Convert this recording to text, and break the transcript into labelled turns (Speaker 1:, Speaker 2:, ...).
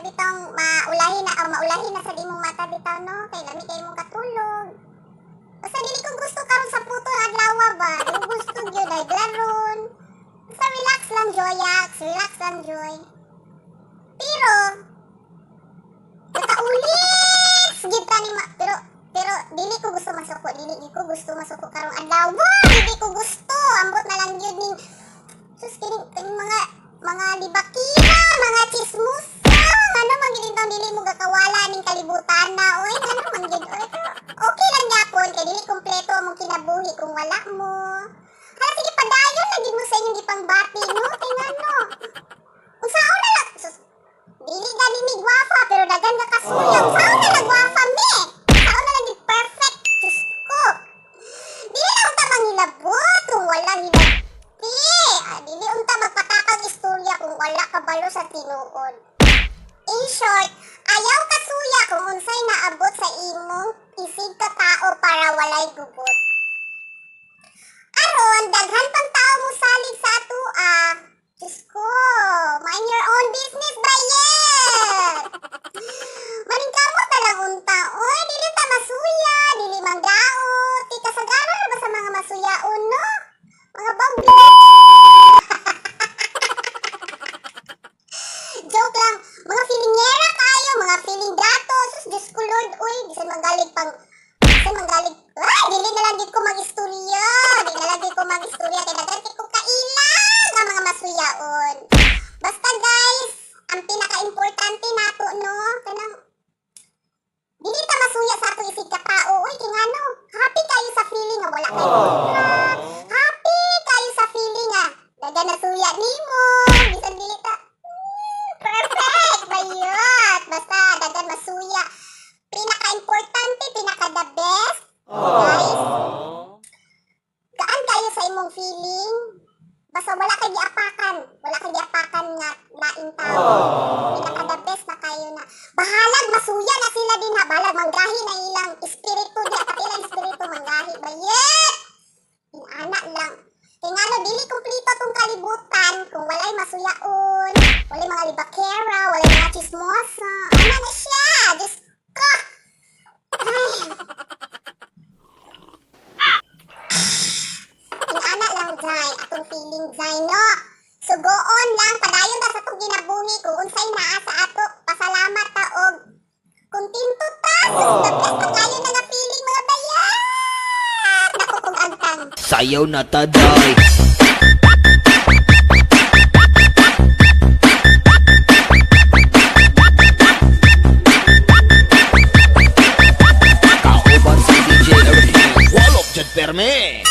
Speaker 1: bitong maulahin na sa di mong mata bitaw no. Kay lami kay mong katulog. Basta dili ko gusto karon sa puto adlaw ba. Di gusto gyud ay glaron. Basta relax lang Joyax, relax lang Joy. Pero nakaulit gita ni pero dili ko gusto masuko, dili ko gusto masuko karong adlaw. Dili ko gusto. Ambot na lang gyud ning sus kining mga libakira, mga chismosa. Ano man gyud intong dili mo gakawala ning kalibutan na. Oy, ano man gyud oy. Pero okay lang gyapon kay dili kompleto among kinabuhi kung wala mo. Hala sige padayon na gyud mo sa inyong gipangbati no. Tingano. Unsaon na lang sus. Dili gani mig wafa pero daghan ka kasuya. Unsaon na lang wafa me? Unsaon na lang gyud perfect. Sus ko. Dili na unta mangilabot kung wala hilabot. Dili unta magpatakag istorya kung wala kabalo sa tinuod. In short, ayaw kasuya kung unsay naabot sa imong isig ka tao para walay gugot. Aron, daghan pang tao mo salig sa atua. Diyos ko, mind your own business ba yet? Maningkamot na lang unta. Oy, dili ta masuya, dili mangdaot. Di kasagaran ba sa mga masuyaon, no? Mga bawbi. Joke lang. Mga feelingera kayo, mga feeling dato. Sus, Diyos ko Lord, uy. Bisan manggalig. Ay, dili na lang ko mag-istorya. Dili na lang ko mag-istorya. Kaya naganti ko kailang ang mga masuyaon. Basta guys, ang pinaka-importante nato, no? Kanang, dili ta masuya sa ato isig ka tao. Uy, kingano, happy kayo sa feeling nga wala kayo kontra. Happy kayo sa feeling nga daga nasuya nimo. Bisan dili ta perfect bayot. Basta dagan masuya. Pinaka-importante, pinaka-the best. Guys, gaan kayo sa imong feeling. Basta wala kay giapakan. Wala kay giapakan nga laing tao. Pinaka-the best na kayo na. Bahalag masuya na sila din ha. Bahalag manggahi na ilang espiritu niya. Pati ilang espiritu manggahi. Bayet! Inana lang. Kaya nga no, dili kumplito tong kalibutan kung walay masuyaon, walay mga libakera, walay mga chismosa. Ano na siya? Diyos ko! Ay. Inana lang, Jai. Atong feeling, Jai, no? Sugoon lang. Padayon ta sa itong ginabuhi kung unsay naa sa ato. Pasalamat ta og kuntinto ta. Sus, the best na kayo na nga feeling, mga bayat. Naku, kung antang.
Speaker 2: Sayaw na taday. Kauban si DJ Erwin. Walop dyan perme.